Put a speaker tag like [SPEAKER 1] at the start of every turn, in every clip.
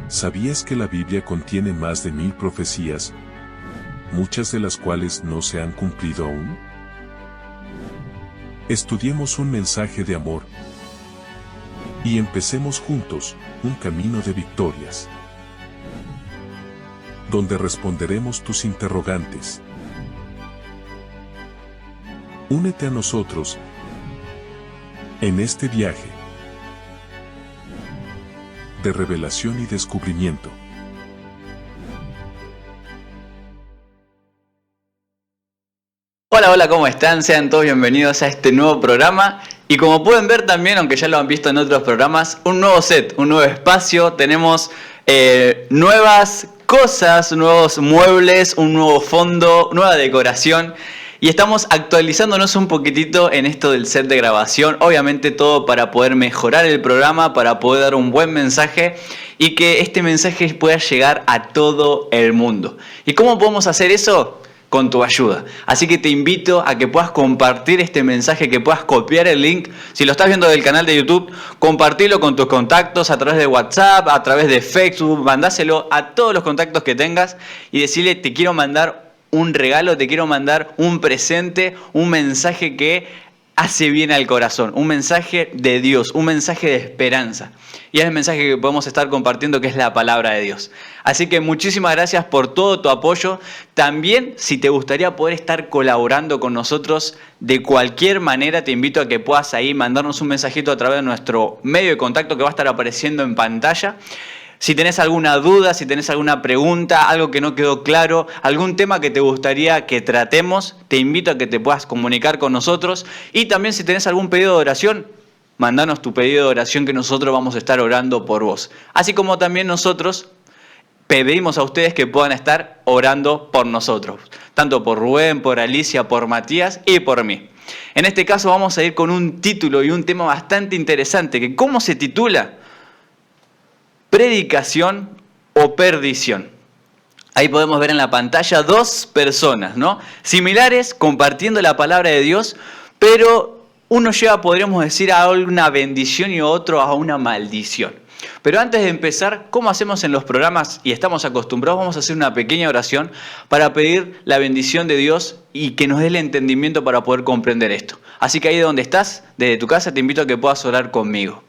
[SPEAKER 1] ¿Sabías que la Biblia contiene más de 1000 profecías, muchas de las cuales no se han cumplido aún? Estudiemos un mensaje de amor y empecemos juntos un camino de victorias, donde responderemos tus interrogantes. Únete a nosotros en este viaje de revelación y descubrimiento.
[SPEAKER 2] Hola, hola, ¿cómo están? Sean todos bienvenidos a este nuevo programa. Y como pueden ver también, aunque ya lo han visto en otros programas, un nuevo set, un nuevo espacio. Tenemos nuevas cosas, nuevos muebles, un nuevo fondo, nueva decoración. Y estamos actualizándonos un poquitito en esto del set de grabación. Obviamente todo para poder mejorar el programa, para poder dar un buen mensaje y que este mensaje pueda llegar a todo el mundo. ¿Y cómo podemos hacer eso? Con tu ayuda. Así que te invito a que puedas compartir este mensaje, que puedas copiar el link. Si lo estás viendo del canal de YouTube, compartirlo con tus contactos a través de WhatsApp, a través de Facebook, mandáselo a todos los contactos que tengas y decirle: te quiero mandar un regalo, te quiero mandar un presente, un mensaje que hace bien al corazón, un mensaje de Dios, un mensaje de esperanza. Y es el mensaje que podemos estar compartiendo, que es la palabra de Dios. Así que muchísimas gracias por todo tu apoyo. También, si te gustaría poder estar colaborando con nosotros de cualquier manera, te invito a que puedas ahí mandarnos un mensajito a través de nuestro medio de contacto que va a estar apareciendo en pantalla. Si tenés alguna duda, si tenés alguna pregunta, algo que no quedó claro, algún tema que te gustaría que tratemos, te invito a que te puedas comunicar con nosotros. Y también si tenés algún pedido de oración, mandanos tu pedido de oración que nosotros vamos a estar orando por vos. Así como también nosotros pedimos a ustedes que puedan estar orando por nosotros. Tanto por Rubén, por Alicia, por Matías y por mí. En este caso vamos a ir con un título y un tema bastante interesante. Que ¿cómo se titula? Predicación o perdición. Ahí podemos ver en la pantalla dos personas, ¿no? Similares, compartiendo la palabra de Dios, pero uno lleva, podríamos decir, a una bendición y otro a una maldición. Pero antes de empezar, como hacemos en los programas y estamos acostumbrados, vamos a hacer una pequeña oración para pedir la bendición de Dios y que nos dé el entendimiento para poder comprender esto. Así que ahí donde estás, desde tu casa, te invito a que puedas orar conmigo.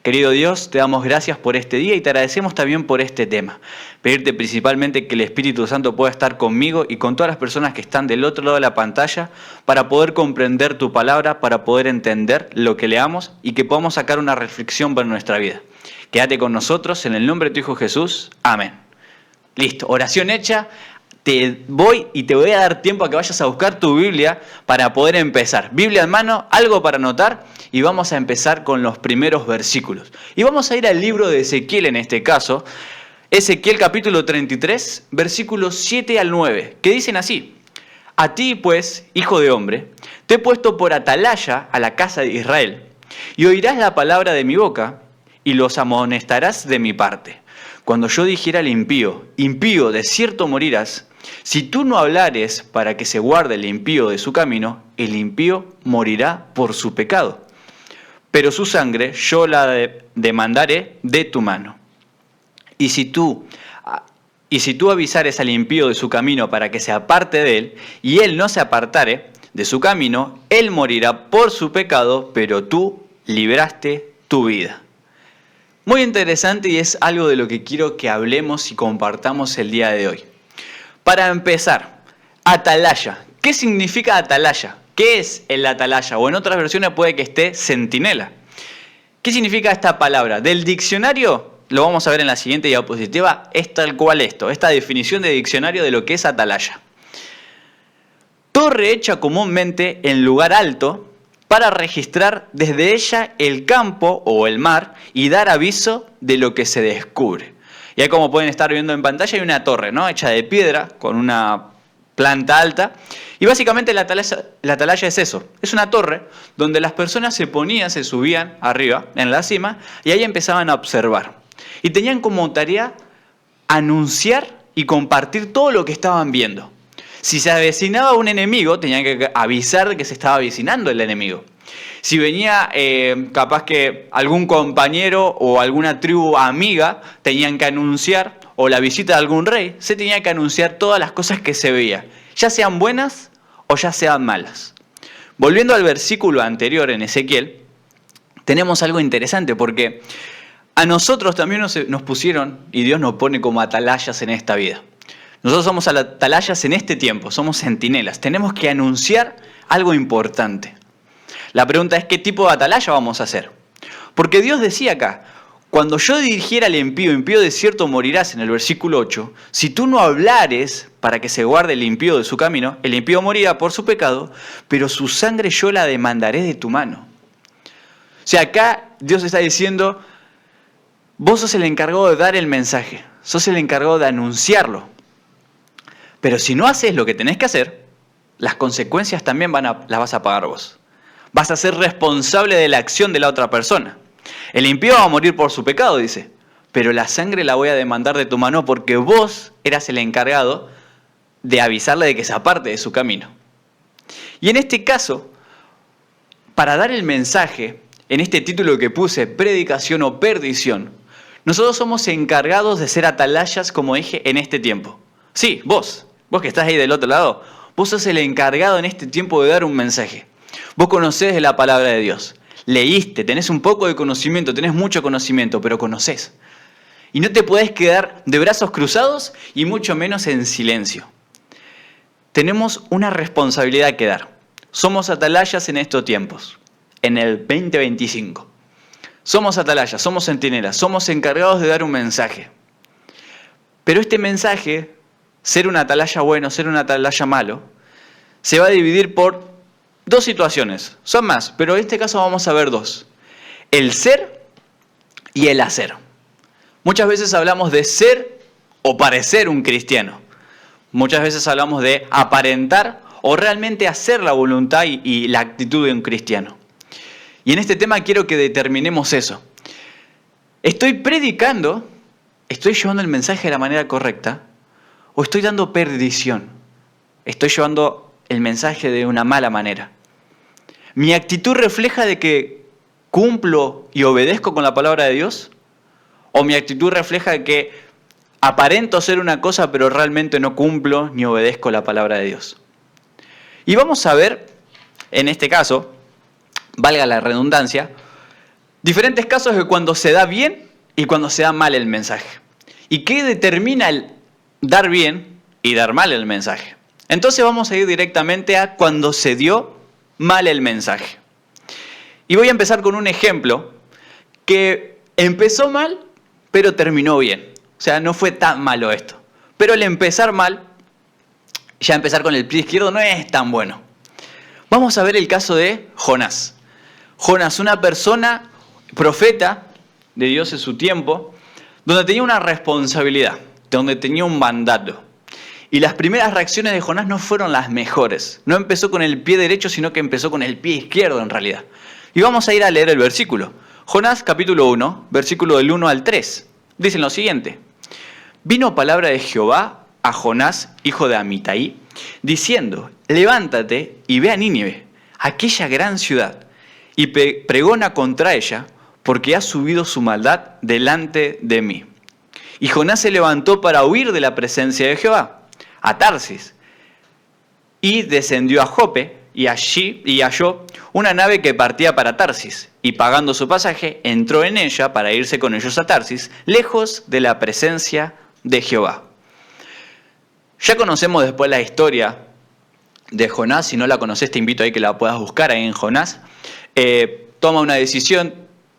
[SPEAKER 2] Querido Dios, te damos gracias por este día y te agradecemos también por este tema. Pedirte principalmente que el Espíritu Santo pueda estar conmigo y con todas las personas que están del otro lado de la pantalla para poder comprender tu palabra, para poder entender lo que leamos y que podamos sacar una reflexión para nuestra vida. Quédate con nosotros en el nombre de tu Hijo Jesús. Amén. Listo, oración hecha. Te voy a dar tiempo a que vayas a buscar tu Biblia para poder empezar. Biblia en mano, algo para anotar y vamos a empezar con los primeros versículos. Y vamos a ir al libro de Ezequiel en este caso. Ezequiel capítulo 33, versículos 7 al 9, que dicen así: A ti pues, hijo de hombre, te he puesto por atalaya a la casa de Israel, y oirás la palabra de mi boca y los amonestarás de mi parte. Cuando yo dijera al impío, impío, de cierto morirás, si tú no hablares para que se guarde el impío de su camino, el impío morirá por su pecado. Pero su sangre yo la demandaré de tu mano. Y si tú avisares al impío de su camino para que se aparte de él, y él no se apartare de su camino, él morirá por su pecado, pero tú libraste tu vida. Muy interesante y es algo de lo que quiero que hablemos y compartamos el día de hoy. Para empezar, atalaya. ¿Qué significa atalaya? ¿Qué es el atalaya? O en otras versiones puede que esté centinela. ¿Qué significa esta palabra? Del diccionario, lo vamos a ver en la siguiente diapositiva, es tal cual esto, esta definición de diccionario de lo que es atalaya. Torre hecha comúnmente en lugar alto para registrar desde ella el campo o el mar y dar aviso de lo que se descubre. Y ahí, como pueden estar viendo en pantalla, hay una torre, ¿no?, hecha de piedra con una planta alta. Y básicamente la atalaya es eso, es una torre donde las personas se subían arriba, en la cima, y ahí empezaban a observar. Y tenían como tarea anunciar y compartir todo lo que estaban viendo. Si se avecinaba un enemigo, tenían que avisar de que se estaba avecinando el enemigo. Si venía capaz que algún compañero o alguna tribu amiga tenían que anunciar, o la visita de algún rey, se tenía que anunciar todas las cosas que se veía, ya sean buenas o ya sean malas. Volviendo al versículo anterior en Ezequiel, tenemos algo interesante porque a nosotros también nos pusieron, y Dios nos pone como atalayas en esta vida. Nosotros somos atalayas en este tiempo, somos centinelas, tenemos que anunciar algo importante. La pregunta es, ¿qué tipo de atalaya vamos a hacer? Porque Dios decía acá, cuando yo dirigiera al impío de cierto morirás, en el versículo 8, si tú no hablares para que se guarde el impío de su camino, el impío morirá por su pecado, pero su sangre yo la demandaré de tu mano. O sea, acá Dios está diciendo, vos sos el encargado de dar el mensaje, sos el encargado de anunciarlo. Pero si no haces lo que tenés que hacer, las consecuencias también las vas a pagar vos. Vas a ser responsable de la acción de la otra persona. El impío va a morir por su pecado, dice, pero la sangre la voy a demandar de tu mano porque vos eras el encargado de avisarle de que se aparte de su camino. Y en este caso, para dar el mensaje, en este título que puse, predicación o perdición, nosotros somos encargados de ser atalayas, como dije, en este tiempo. Sí, vos que estás ahí del otro lado, vos sos el encargado en este tiempo de dar un mensaje. Vos conocés de la palabra de Dios, leíste, tenés un poco de conocimiento, tenés mucho conocimiento, pero conocés. Y no te podés quedar de brazos cruzados y mucho menos en silencio. Tenemos una responsabilidad que dar. Somos atalayas en estos tiempos, en el 2025. Somos atalayas, somos centinelas, somos encargados de dar un mensaje. Pero este mensaje, ser un atalaya bueno, ser un atalaya malo, se va a dividir por dos situaciones. Son más, pero en este caso vamos a ver dos. El ser y el hacer. Muchas veces hablamos de ser o parecer un cristiano. Muchas veces hablamos de aparentar o realmente hacer la voluntad y la actitud de un cristiano. Y en este tema quiero que determinemos eso. ¿Estoy predicando? ¿Estoy llevando el mensaje de la manera correcta? ¿O estoy dando perdición? ¿Estoy llevando el mensaje de una mala manera? ¿Mi actitud refleja de que cumplo y obedezco con la palabra de Dios? ¿O mi actitud refleja de que aparento ser una cosa pero realmente no cumplo ni obedezco la palabra de Dios? Y vamos a ver, en este caso, valga la redundancia, diferentes casos de cuando se da bien y cuando se da mal el mensaje. ¿Y qué determina el dar bien y dar mal el mensaje? Entonces vamos a ir directamente a cuando se dio mal el mensaje. Y voy a empezar con un ejemplo que empezó mal, pero terminó bien. O sea, no fue tan malo esto. Pero el empezar mal, ya empezar con el pie izquierdo no es tan bueno. Vamos a ver el caso de Jonás. Jonás, una persona, profeta de Dios en su tiempo, donde tenía una responsabilidad, donde tenía un mandato. Y las primeras reacciones de Jonás no fueron las mejores. No empezó con el pie derecho, sino que empezó con el pie izquierdo en realidad. Y vamos a ir a leer el versículo. Jonás capítulo 1, versículo del 1 al 3. Dicen lo siguiente. Vino palabra de Jehová a Jonás, hijo de Amitai, diciendo, levántate y ve a Nínive, aquella gran ciudad, y pregona contra ella, porque ha subido su maldad delante de mí. Y Jonás se levantó para huir de la presencia de Jehová a Tarsis, y descendió a Jope, y halló una nave que partía para Tarsis, y pagando su pasaje, entró en ella para irse con ellos a Tarsis, lejos de la presencia de Jehová. Ya conocemos después la historia de Jonás. Si no la conoces, te invito a que la puedas buscar ahí en Jonás. Toma una decisión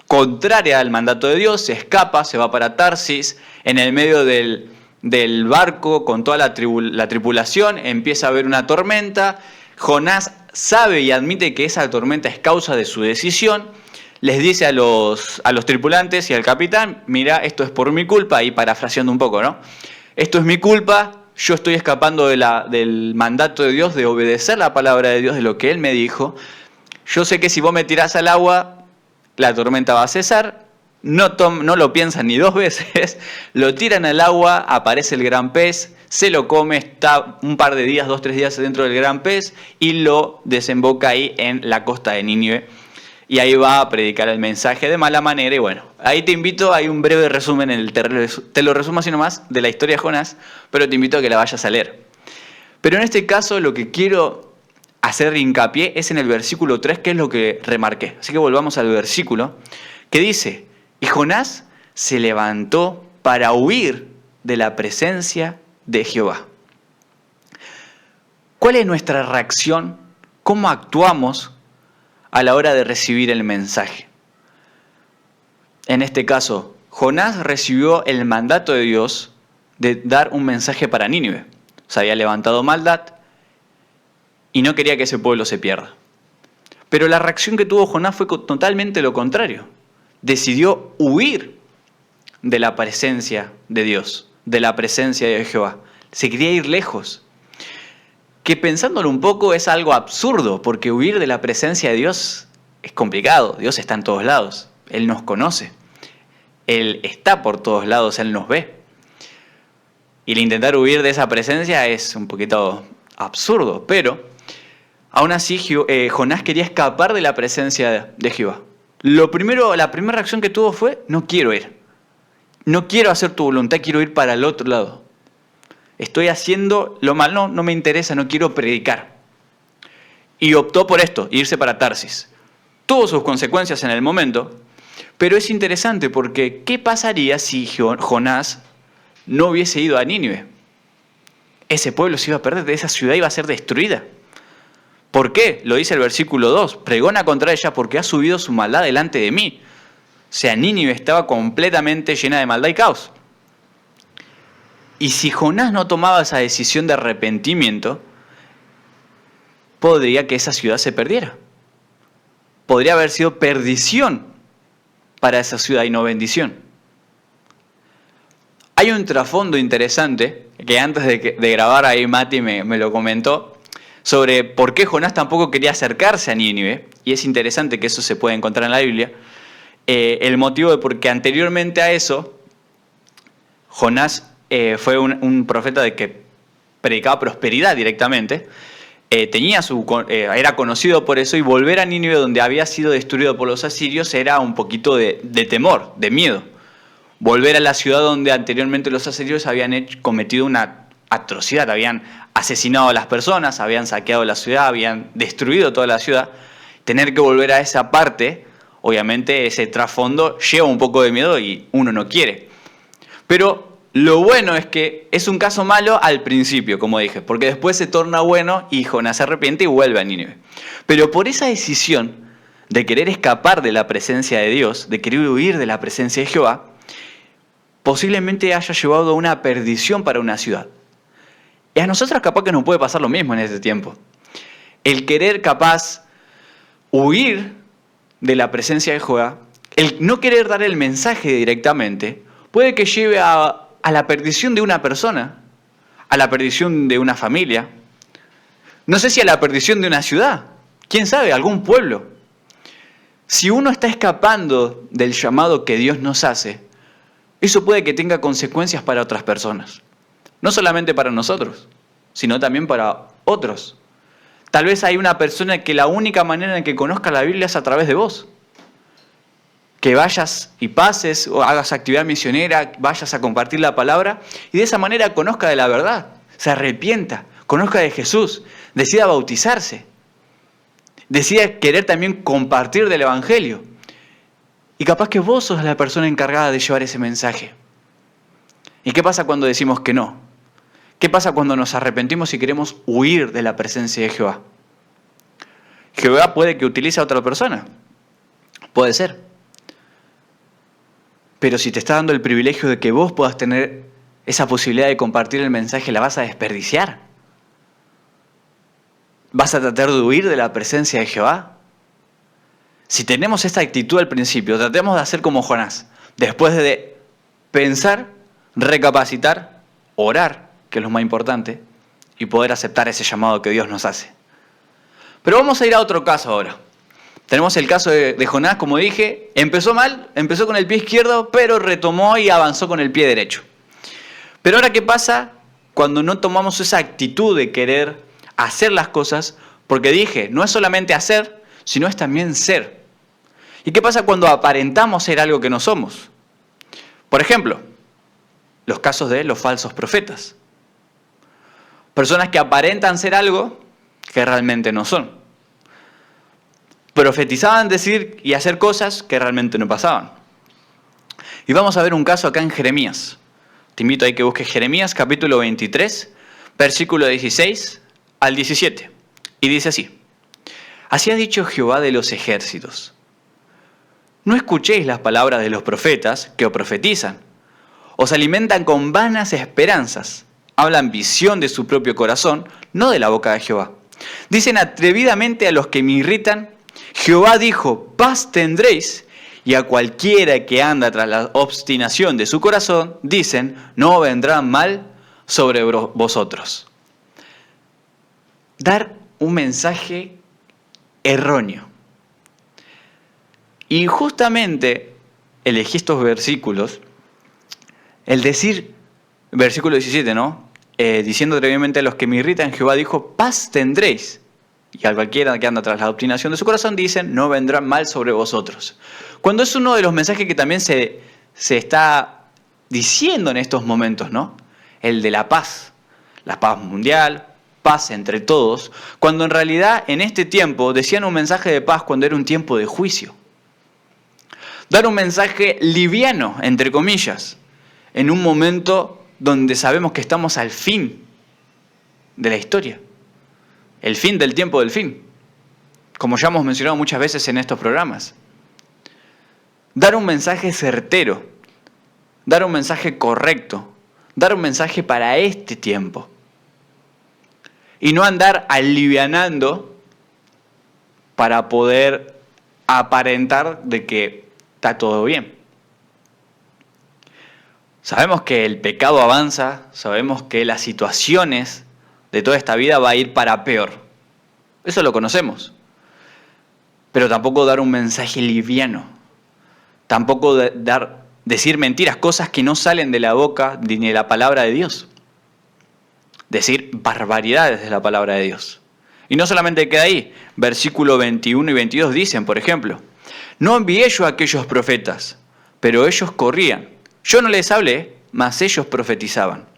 [SPEAKER 2] contraria al mandato de Dios, se escapa, se va para Tarsis, en el medio del barco con toda la tripulación, empieza a haber una tormenta. Jonás sabe y admite que esa tormenta es causa de su decisión. Les dice a los tripulantes y al capitán, mira, esto es por mi culpa, y parafraseando un poco, ¿no? Esto es mi culpa, yo estoy escapando del mandato de Dios, de obedecer la palabra de Dios, de lo que Él me dijo. Yo sé que si vos me tirás al agua, la tormenta va a cesar. No lo piensan ni dos veces, lo tiran al agua, aparece el gran pez, se lo come, está un par de días, 2-3 días dentro del gran pez y lo desemboca ahí en la costa de Nínive, y ahí va a predicar el mensaje de mala manera. Y bueno, ahí te invito, hay un breve resumen, te lo resumo así nomás, de la historia de Jonás, pero te invito a que la vayas a leer. Pero en este caso lo que quiero hacer hincapié es en el versículo 3, que es lo que remarqué. Así que volvamos al versículo, que dice: y Jonás se levantó para huir de la presencia de Jehová. ¿Cuál es nuestra reacción? ¿Cómo actuamos a la hora de recibir el mensaje? En este caso, Jonás recibió el mandato de Dios de dar un mensaje para Nínive. Se había levantado maldad y no quería que ese pueblo se pierda. Pero la reacción que tuvo Jonás fue totalmente lo contrario. Decidió huir de la presencia de Dios, de la presencia de Jehová. Se quería ir lejos. Que pensándolo un poco es algo absurdo, porque huir de la presencia de Dios es complicado. Dios está en todos lados, Él nos conoce, Él está por todos lados, Él nos ve. Y el intentar huir de esa presencia es un poquito absurdo, pero aún así Jonás quería escapar de la presencia de Jehová. La primera reacción que tuvo fue: no quiero ir, no quiero hacer tu voluntad, quiero ir para el otro lado. Estoy haciendo lo mal, no me interesa, no quiero predicar. Y optó por esto, irse para Tarsis. Tuvo sus consecuencias en el momento, pero es interesante porque ¿qué pasaría si Jonás no hubiese ido a Nínive? Ese pueblo se iba a perder, esa ciudad iba a ser destruida. ¿Por qué? Lo dice el versículo 2, pregona contra ella porque ha subido su maldad delante de mí. O sea, Nínive estaba completamente llena de maldad y caos. Y si Jonás no tomaba esa decisión de arrepentimiento, podría que esa ciudad se perdiera. Podría haber sido perdición para esa ciudad y no bendición. Hay un trasfondo interesante que antes de grabar ahí Mati me lo comentó, sobre por qué Jonás tampoco quería acercarse a Nínive, y es interesante que eso se puede encontrar en la Biblia. El motivo de porque anteriormente a eso, Jonás fue un profeta de que predicaba prosperidad directamente, era conocido por eso, y volver a Nínive, donde había sido destruido por los asirios, era un poquito de temor, de miedo. Volver a la ciudad donde anteriormente los asirios habían cometido una atrocidad, habían asesinado a las personas, habían saqueado la ciudad, habían destruido toda la ciudad. Tener que volver a esa parte, obviamente ese trasfondo lleva un poco de miedo y uno no quiere. Pero lo bueno es que es un caso malo al principio, como dije, porque después se torna bueno y Jonás se arrepiente y vuelve a Nínive. Pero por esa decisión de querer escapar de la presencia de Dios, de querer huir de la presencia de Jehová, posiblemente haya llevado a una perdición para una ciudad. Y a nosotros capaz que nos puede pasar lo mismo en este tiempo. El querer capaz huir de la presencia de Jehová, el no querer dar el mensaje directamente, puede que lleve a la perdición de una persona, a la perdición de una familia, no sé si a la perdición de una ciudad, quién sabe, algún pueblo. Si uno está escapando del llamado que Dios nos hace, eso puede que tenga consecuencias para otras personas. No solamente para nosotros, sino también para otros. Tal vez hay una persona que la única manera en que conozca la Biblia es a través de vos. Que vayas y pases o hagas actividad misionera, vayas a compartir la palabra y de esa manera conozca de la verdad, se arrepienta, conozca de Jesús, decida bautizarse, decida querer también compartir del Evangelio. Y capaz que vos sos la persona encargada de llevar ese mensaje. ¿Y qué pasa cuando decimos que no? ¿Qué pasa cuando nos arrepentimos y queremos huir de la presencia de Jehová? Jehová puede que utilice a otra persona, puede ser. Pero si te está dando el privilegio de que vos puedas tener esa posibilidad de compartir el mensaje, ¿la vas a desperdiciar? ¿Vas a tratar de huir de la presencia de Jehová? Si tenemos esta actitud al principio, tratemos de hacer como Jonás. Después de pensar, recapacitar, orar, que es lo más importante, y poder aceptar ese llamado que Dios nos hace. Pero vamos a ir a otro caso ahora. Tenemos el caso de Jonás, como dije, empezó mal, empezó con el pie izquierdo, pero retomó y avanzó con el pie derecho. Pero ahora, ¿qué pasa cuando no tomamos esa actitud de querer hacer las cosas? Porque dije, no es solamente hacer, sino es también ser. ¿Y qué pasa cuando aparentamos ser algo que no somos? Por ejemplo, los casos de los falsos profetas. Personas que aparentan ser algo que realmente no son. Profetizaban decir y hacer cosas que realmente no pasaban. Y vamos a ver un caso acá en Jeremías. Te invito a que busques Jeremías capítulo 23, versículo 16 al 17. Y dice así: Así ha dicho Jehová de los ejércitos: No escuchéis las palabras de los profetas que os profetizan. Os alimentan con vanas esperanzas. Hablan visión de su propio corazón, no de la boca de Jehová. Dicen atrevidamente a los que me irritan: Jehová dijo, paz tendréis. Y a cualquiera que anda tras la obstinación de su corazón, dicen, no vendrá mal sobre vosotros. Dar un mensaje erróneo. Y justamente elegí estos versículos, el decir, versículo 17, ¿no? Diciendo atrevidamente a los que me irritan, Jehová dijo, paz tendréis. Y a cualquiera que anda tras la obstinación de su corazón, dicen, no vendrá mal sobre vosotros. Cuando es uno de los mensajes que también se está diciendo en estos momentos, ¿no? El de la paz mundial, paz entre todos, cuando en realidad en este tiempo decían un mensaje de paz cuando era un tiempo de juicio. Dar un mensaje liviano, entre comillas, en un momento donde sabemos que estamos al fin de la historia. El fin del tiempo del fin, como ya hemos mencionado muchas veces en estos programas. Dar un mensaje certero, dar un mensaje correcto, dar un mensaje para este tiempo. Y no andar alivianando para poder aparentar de que está todo bien. Sabemos que el pecado avanza, sabemos que las situaciones de toda esta vida va a ir para peor. Eso lo conocemos. Pero tampoco dar un mensaje liviano. Tampoco decir mentiras, cosas que no salen de la boca ni de la palabra de Dios. Decir barbaridades de la palabra de Dios. Y no solamente queda ahí. Versículo 21 y 22 dicen, por ejemplo, no envié yo a aquellos profetas, pero ellos corrían. Yo no les hablé, mas ellos profetizaban.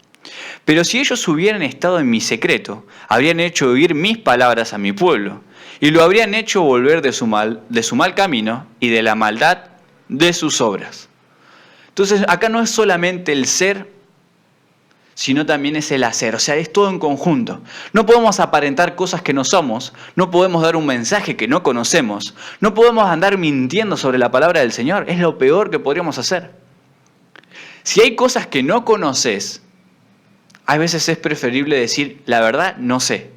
[SPEAKER 2] Pero si ellos hubieran estado en mi secreto, habrían hecho oír mis palabras a mi pueblo, y lo habrían hecho volver de su mal camino y de la maldad de sus obras. Entonces, acá no es solamente el ser, sino también es el hacer. O sea, es todo en conjunto. No podemos aparentar cosas que no somos, no podemos dar un mensaje que no conocemos, no podemos andar mintiendo sobre la palabra del Señor. Es lo peor que podríamos hacer. Si hay cosas que no conoces, a veces es preferible decir, la verdad, no sé,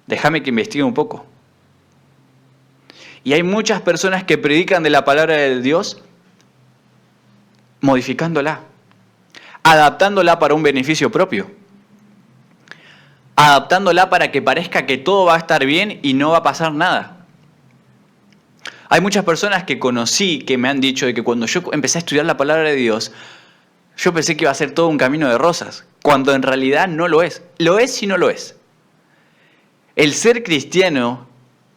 [SPEAKER 2] déjame que investigue un poco. Y hay muchas personas que predican de la palabra de Dios modificándola, adaptándola para un beneficio propio, adaptándola para que parezca que todo va a estar bien y no va a pasar nada. Hay muchas personas que conocí que me han dicho de que cuando yo empecé a estudiar la palabra de Dios, yo pensé que iba a ser todo un camino de rosas, cuando en realidad no lo es. Lo es y no lo es. El ser cristiano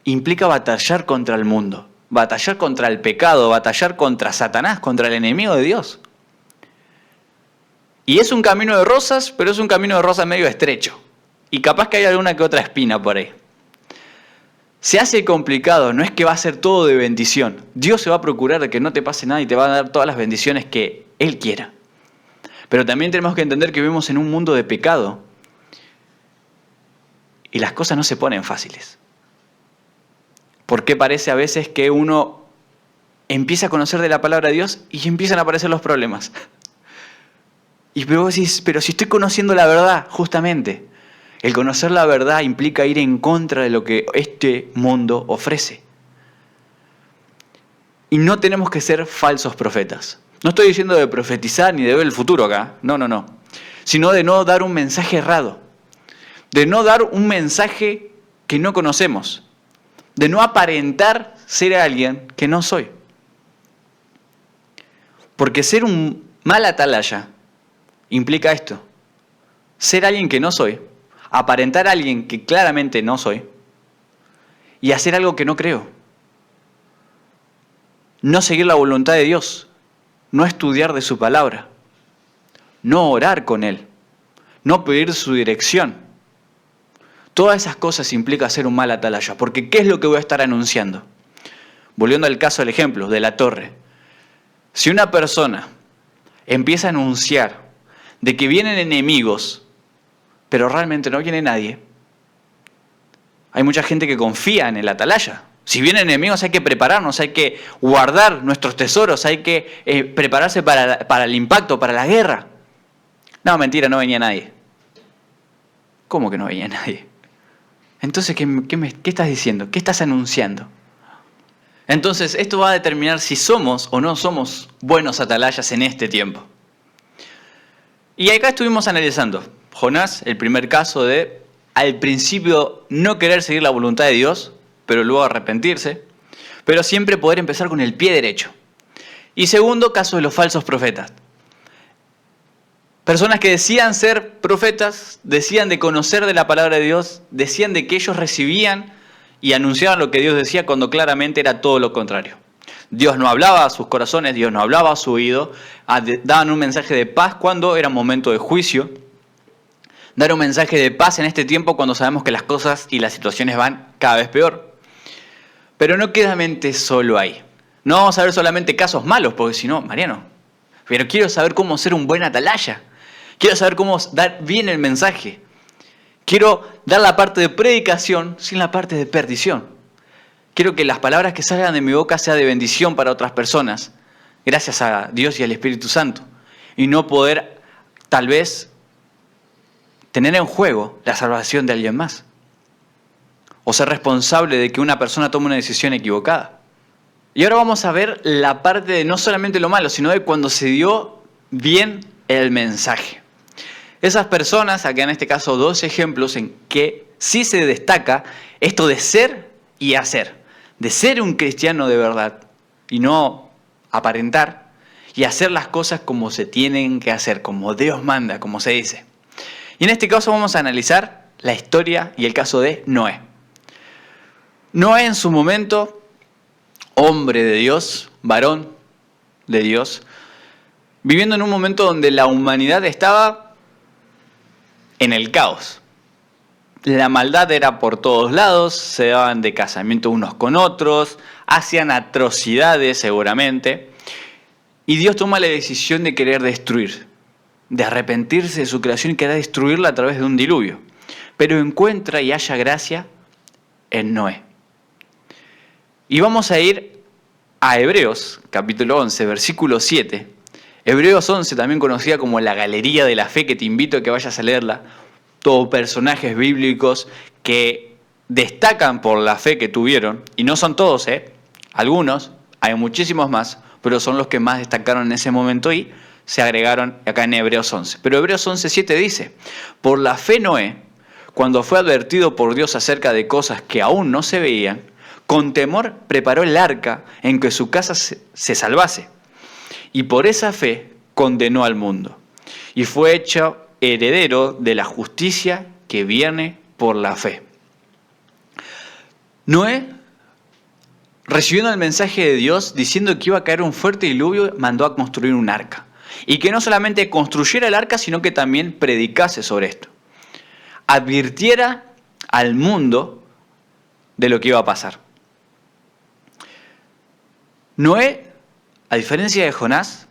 [SPEAKER 2] implica batallar contra el mundo, batallar contra el pecado, batallar contra Satanás, contra el enemigo de Dios. Y es un camino de rosas, pero es un camino de rosas medio estrecho. Y capaz que hay alguna que otra espina por ahí. Se hace complicado, no es que va a ser todo de bendición. Dios se va a procurar de que no te pase nada y te va a dar todas las bendiciones que Él quiera. Pero también tenemos que entender que vivimos en un mundo de pecado y las cosas no se ponen fáciles. Porque parece a veces que uno empieza a conocer de la palabra de Dios y empiezan a aparecer los problemas. Y vos decís, pero si estoy conociendo la verdad, justamente, el conocer la verdad implica ir en contra de lo que este mundo ofrece. Y no tenemos que ser falsos profetas. No estoy diciendo de profetizar ni de ver el futuro acá, no. Sino de no dar un mensaje errado, de no dar un mensaje que no conocemos, de no aparentar ser alguien que no soy. Porque ser un mal atalaya implica esto, ser alguien que no soy, aparentar a alguien que claramente no soy y hacer algo que no creo. no seguir la voluntad de Dios, no estudiar de su palabra, no orar con Él, no pedir su dirección. Todas esas cosas implican ser un mal atalaya, porque ¿qué es lo que voy a estar anunciando? Volviendo al caso del ejemplo de la torre. Si una persona empieza a anunciar de que vienen enemigos, pero realmente no viene nadie, hay mucha gente que confía en el atalaya. Si vienen enemigos hay que prepararnos, hay que guardar nuestros tesoros, hay que prepararse para el impacto, para la guerra. No, mentira, no venía nadie. ¿Cómo que no venía nadie? Entonces, ¿qué estás diciendo? ¿Qué estás anunciando? Entonces, esto va a determinar si somos o no somos buenos atalayas en este tiempo. Y acá estuvimos analizando Jonás, el primer caso de, al principio, no querer seguir la voluntad de Dios, pero luego arrepentirse, pero siempre poder empezar con el pie derecho. Y segundo, caso de los falsos profetas. Personas que decían ser profetas, decían de conocer de la palabra de Dios, decían de que ellos recibían y anunciaban lo que Dios decía cuando claramente era todo lo contrario. Dios no hablaba a sus corazones, Dios no hablaba a su oído, daban un mensaje de paz cuando era momento de juicio, dar un mensaje de paz en este tiempo cuando sabemos que las cosas y las situaciones van cada vez peor. Pero no queda mente solo ahí. No vamos a ver solamente casos malos, porque si no, Mariano, pero quiero saber cómo ser un buen atalaya. Quiero saber cómo dar bien el mensaje. Quiero dar la parte de predicación sin la parte de perdición. Quiero que las palabras que salgan de mi boca sean de bendición para otras personas, gracias a Dios y al Espíritu Santo. Y no poder, tal vez, tener en juego la salvación de alguien más. O ser responsable de que una persona tome una decisión equivocada. Y ahora vamos a ver la parte de no solamente lo malo, sino de cuando se dio bien el mensaje. Esas personas, acá en este caso 2 ejemplos en que sí se destaca esto de ser y hacer. De ser un cristiano de verdad y no aparentar, y hacer las cosas como se tienen que hacer, como Dios manda, como se dice. Y en este caso vamos a analizar la historia y el caso de Noé. Noé en su momento, hombre de Dios, varón de Dios, viviendo en un momento donde la humanidad estaba en el caos. La maldad era por todos lados, se daban de casamiento unos con otros, hacían atrocidades seguramente, y Dios toma la decisión de querer destruir, de arrepentirse de su creación y querer destruirla a través de un diluvio. Pero encuentra y halla gracia en Noé. Y vamos a ir a Hebreos, capítulo 11, versículo 7. Hebreos 11, también conocida como la Galería de la Fe, que te invito a que vayas a leerla. Todos personajes bíblicos que destacan por la fe que tuvieron. Y no son todos, algunos, hay muchísimos más, pero son los que más destacaron en ese momento y se agregaron acá en Hebreos 11. Pero Hebreos 11, 7 dice: por la fe Noé, cuando fue advertido por Dios acerca de cosas que aún no se veían, con temor preparó el arca en que su casa se salvase. Y por esa fe condenó al mundo. Y fue hecho heredero de la justicia que viene por la fe. Noé, recibiendo el mensaje de Dios diciendo que iba a caer un fuerte diluvio, mandó a construir un arca. Y que no solamente construyera el arca, sino que también predicase sobre esto. Advirtiera al mundo de lo que iba a pasar. Noé, a diferencia de Jonás,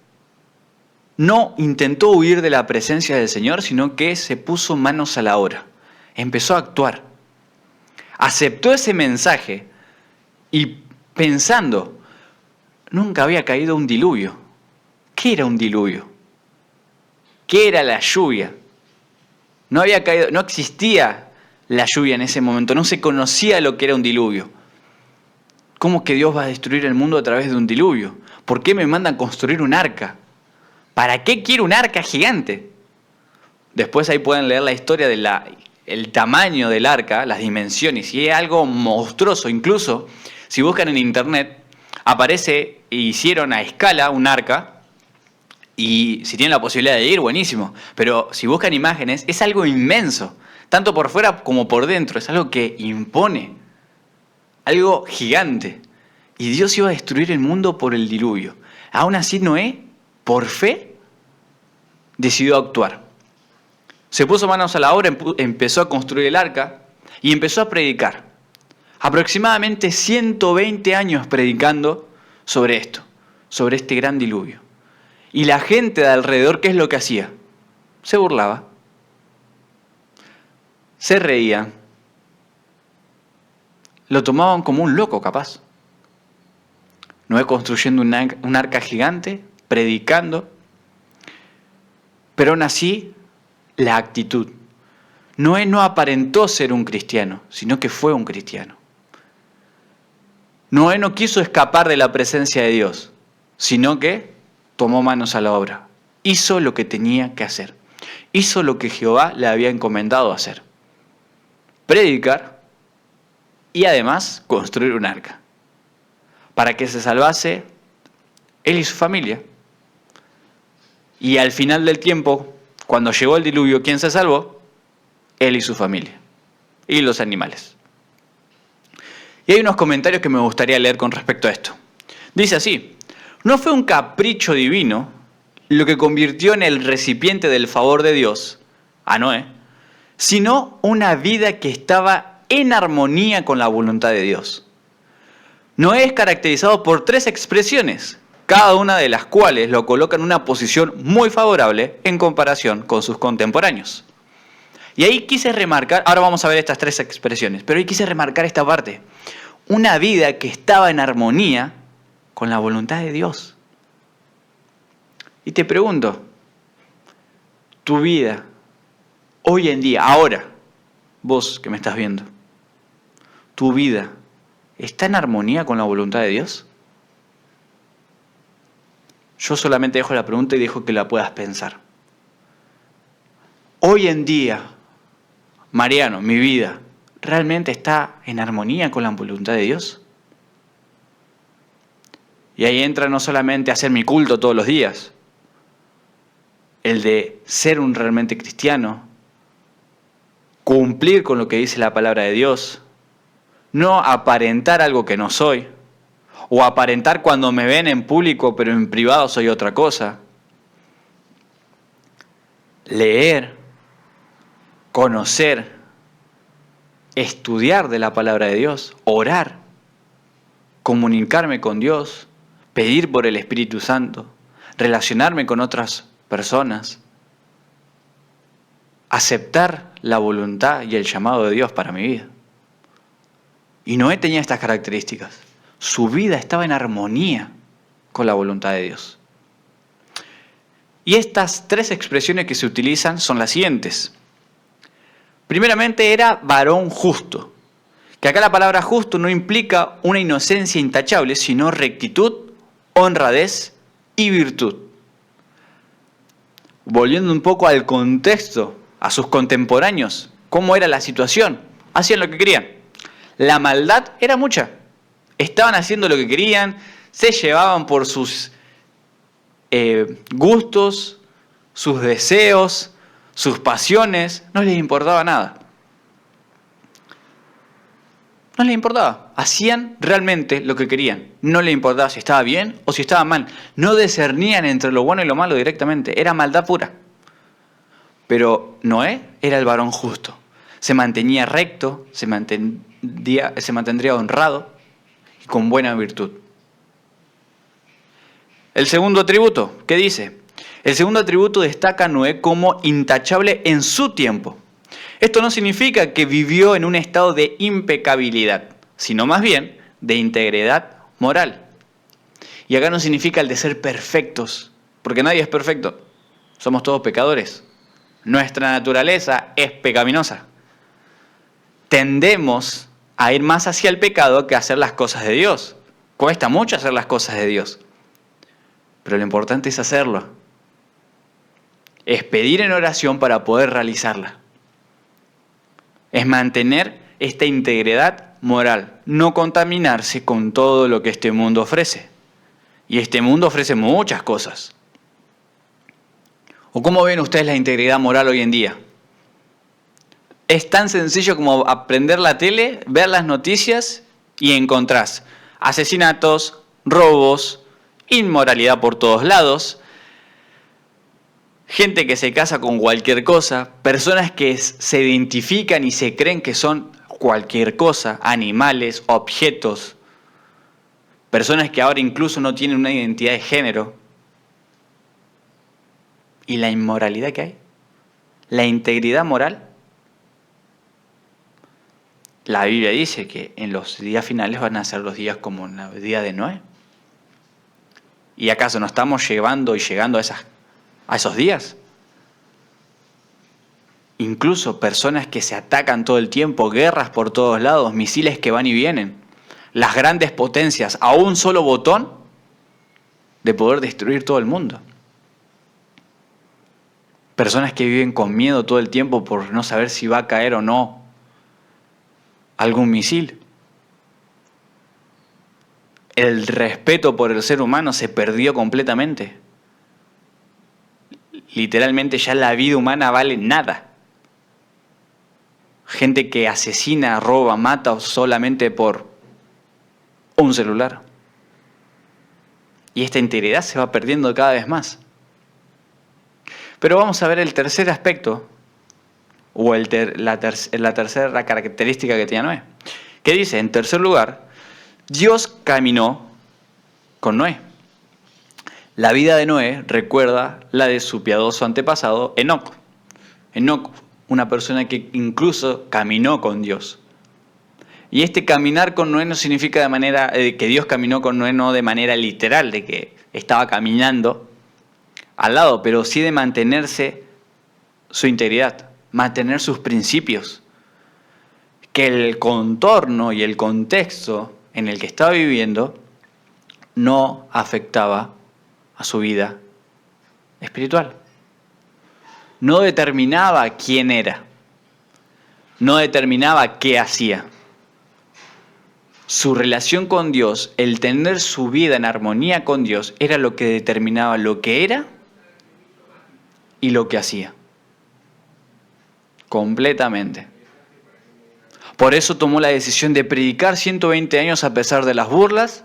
[SPEAKER 2] no intentó huir de la presencia del Señor, sino que se puso manos a la obra. Empezó a actuar. Aceptó ese mensaje y pensando, nunca había caído un diluvio. ¿Qué era un diluvio? ¿Qué era la lluvia? No existía la lluvia en ese momento, no se conocía lo que era un diluvio. ¿Cómo que Dios va a destruir el mundo a través de un diluvio? ¿Por qué me mandan construir un arca? ¿Para qué quiero un arca gigante? Después ahí pueden leer la historia del tamaño del arca, las dimensiones, y es algo monstruoso. Incluso, si buscan en internet, aparece, hicieron a escala un arca, y si tienen la posibilidad de ir, buenísimo. Pero si buscan imágenes, es algo inmenso, tanto por fuera como por dentro, es algo que impone, algo gigante. y Dios iba a destruir el mundo por el diluvio. Aún así Noé, por fe, decidió actuar. Se puso manos a la obra, empezó a construir el arca y empezó a predicar. Aproximadamente 120 años predicando sobre esto, sobre este gran diluvio. Y la gente de alrededor, ¿qué es lo que hacía? Se burlaba, se reían, lo tomaban como un loco capaz. Noé construyendo un arca gigante, predicando, pero aún así la actitud. Noé no aparentó ser un cristiano, sino que fue un cristiano. Noé no quiso escapar de la presencia de Dios, sino que tomó manos a la obra. Hizo lo que tenía que hacer. Hizo lo que Jehová le había encomendado hacer. Predicar y además construir un arca. Para que se salvase él y su familia. Y al final del tiempo, cuando llegó el diluvio, ¿quién se salvó? Él y su familia. Y los animales. Y hay unos comentarios que me gustaría leer con respecto a esto. Dice así: no fue un capricho divino lo que convirtió en el recipiente del favor de Dios a Noé, sino una vida que estaba en armonía con la voluntad de Dios. Noé es caracterizado por 3 expresiones, cada una de las cuales lo coloca en una posición muy favorable en comparación con sus contemporáneos. Y ahí quise remarcar, ahora vamos a ver estas 3 expresiones, pero ahí quise remarcar esta parte. Una vida que estaba en armonía con la voluntad de Dios. Y te pregunto, tu vida, hoy en día, ahora, vos que me estás viendo, tu vida, ¿está en armonía con la voluntad de Dios? Yo solamente dejo la pregunta y dejo que la puedas pensar. Hoy en día, Mariano, mi vida, ¿realmente está en armonía con la voluntad de Dios? Y ahí entra no solamente hacer mi culto todos los días, el de ser un realmente cristiano, cumplir con lo que dice la palabra de Dios, no aparentar algo que no soy, o aparentar cuando me ven en público pero en privado soy otra cosa. Leer, conocer, estudiar de la palabra de Dios, orar, comunicarme con Dios, pedir por el Espíritu Santo, relacionarme con otras personas, aceptar la voluntad y el llamado de Dios para mi vida. Y Noé tenía estas características. Su vida estaba en armonía con la voluntad de Dios. Y estas 3 expresiones que se utilizan son las siguientes. Primeramente era varón justo, que acá la palabra justo no implica una inocencia intachable, sino rectitud, honradez y virtud. Volviendo un poco al contexto, a sus contemporáneos, ¿cómo era la situación? Hacían lo que querían. La maldad era mucha. Estaban haciendo lo que querían, se llevaban por sus gustos, sus deseos, sus pasiones, no les importaba nada. No les importaba. Hacían realmente lo que querían. No les importaba si estaba bien o si estaba mal. No discernían entre lo bueno y lo malo directamente. Era maldad pura. Pero Noé era el varón justo. Se mantenía recto, se mantendría honrado y con buena virtud. El segundo atributo, ¿qué dice? El segundo atributo destaca a Noé como intachable en su tiempo. Esto no significa que vivió en un estado de impecabilidad, sino más bien de integridad moral. Y acá no significa el de ser perfectos, porque nadie es perfecto. Somos todos pecadores. Nuestra naturaleza es pecaminosa. Tendemos a ir más hacia el pecado que a hacer las cosas de Dios. Cuesta mucho hacer las cosas de Dios. Pero lo importante es hacerlo. Es pedir en oración para poder realizarla. Es mantener esta integridad moral. No contaminarse con todo lo que este mundo ofrece. Y este mundo ofrece muchas cosas. ¿O cómo ven ustedes la integridad moral hoy en día? Es tan sencillo como aprender la tele, ver las noticias y encontrás Asesinatos, robos, inmoralidad por todos lados, gente que se casa con cualquier cosa, personas que se identifican y se creen que son cualquier cosa, animales, objetos, personas que ahora incluso no tienen una identidad de género. ¿Y la inmoralidad que hay? ¿La integridad moral? La Biblia dice que en los días finales van a ser los días como en el día de Noé. ¿Y acaso no estamos llevando y llegando a esos días? Incluso personas que se atacan todo el tiempo, guerras por todos lados, misiles que van y vienen. Las grandes potencias, a un solo botón de poder destruir todo el mundo. Personas que viven con miedo todo el tiempo por no saber si va a caer o no algún misil. El respeto por el ser humano se perdió completamente. Literalmente ya la vida humana vale nada. Gente que asesina, roba, mata solamente por un celular. Y esta integridad se va perdiendo cada vez más. Pero vamos a ver el tercer aspecto, o la tercera característica que tenía Noé. Que dice, en tercer lugar, Dios caminó con Noé. La vida de Noé recuerda la de su piadoso antepasado, Enoc. Enoc, una persona que incluso caminó con Dios. Y este caminar con Noé no significa de manera que Dios caminó con Noé no de manera literal, de que estaba caminando al lado, pero sí de mantenerse su integridad, mantener sus principios. Que el contorno y el contexto en el que estaba viviendo no afectaba a su vida espiritual. No determinaba quién era. No determinaba qué hacía. Su relación con Dios, el tener su vida en armonía con Dios, era lo que determinaba lo que era y lo que hacía. Completamente. Por eso tomó la decisión de predicar 120 años a pesar de las burlas,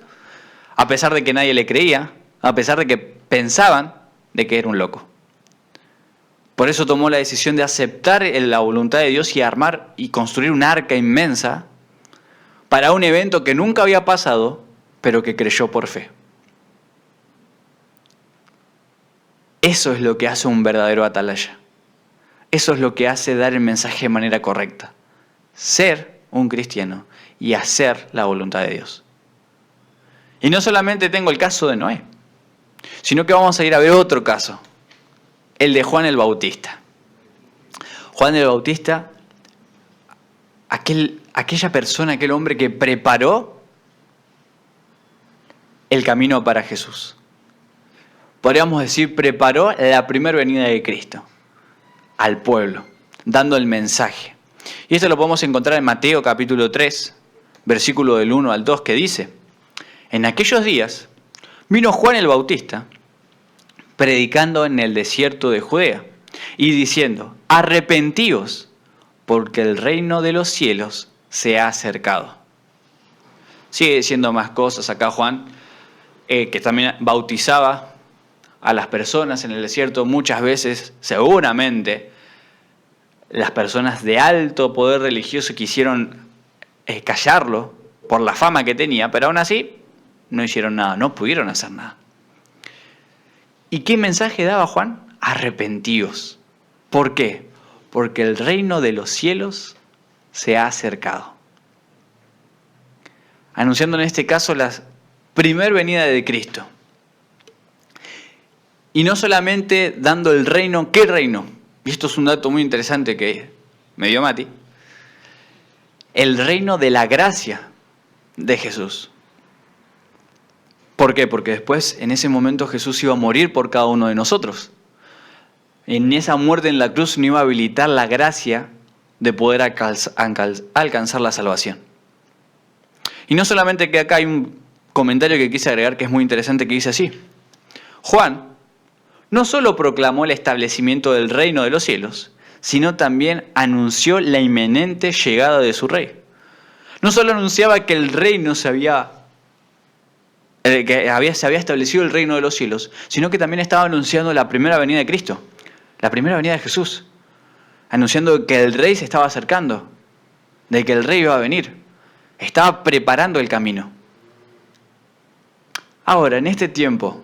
[SPEAKER 2] a pesar de que nadie le creía, a pesar de que pensaban de que era un loco. Por eso tomó la decisión de aceptar la voluntad de Dios y armar y construir una arca inmensa para un evento que nunca había pasado, pero que creyó por fe. Eso es lo que hace un verdadero atalaya. Eso es lo que hace dar el mensaje de manera correcta. Ser un cristiano y hacer la voluntad de Dios. Y no solamente tengo el caso de Noé, sino que vamos a ir a ver otro caso, el de Juan el Bautista. Juan el Bautista, aquella persona, aquel hombre que preparó el camino para Jesús. Podríamos decir, preparó la primera venida de Cristo al pueblo, dando el mensaje. Y esto lo podemos encontrar en Mateo capítulo 3, versículo del 1 al 2, que dice, en aquellos días vino Juan el Bautista predicando en el desierto de Judea y diciendo, arrepentíos, porque el reino de los cielos se ha acercado. Sigue diciendo más cosas acá Juan, que también bautizaba a las personas en el desierto. Muchas veces, seguramente, las personas de alto poder religioso quisieron callarlo por la fama que tenía, pero aún así no hicieron nada, no pudieron hacer nada. ¿Y qué mensaje daba Juan? Arrepentíos. ¿Por qué? Porque el reino de los cielos se ha acercado. Anunciando en este caso la primer venida de Cristo. Y no solamente dando el reino, ¿qué reino? Y esto es un dato muy interesante que me dio Mati. El reino de la gracia de Jesús. ¿Por qué? Porque después, en ese momento, Jesús iba a morir por cada uno de nosotros. En esa muerte en la cruz no iba a habilitar la gracia de poder alcanzar la salvación. Y no solamente que acá hay un comentario que quise agregar que es muy interesante, que dice así. Juan no solo proclamó el establecimiento del reino de los cielos, sino también anunció la inminente llegada de su rey. No solo anunciaba que el reino se había se había establecido el reino de los cielos, sino que también estaba anunciando la primera venida de Cristo, la primera venida de Jesús, anunciando que el rey se estaba acercando, de que el rey iba a venir, estaba preparando el camino. Ahora, en este tiempo,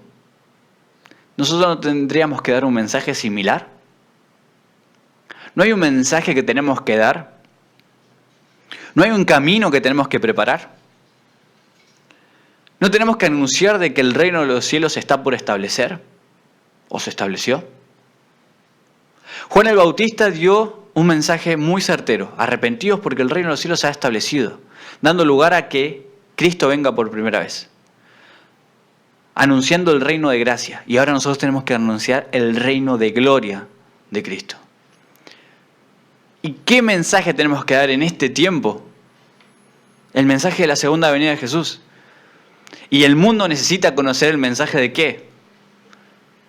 [SPEAKER 2] ¿nosotros no tendríamos que dar un mensaje similar? ¿No hay un mensaje que tenemos que dar? ¿No hay un camino que tenemos que preparar? ¿No tenemos que anunciar de que el reino de los cielos se está por establecer? ¿O se estableció? Juan el Bautista dio un mensaje muy certero: arrepentidos porque el reino de los cielos se ha establecido, dando lugar a que Cristo venga por primera vez, anunciando el reino de gracia. Y ahora nosotros tenemos que anunciar el reino de gloria de Cristo. ¿Y qué mensaje tenemos que dar en este tiempo? El mensaje de la segunda venida de Jesús. ¿Y el mundo necesita conocer el mensaje de qué?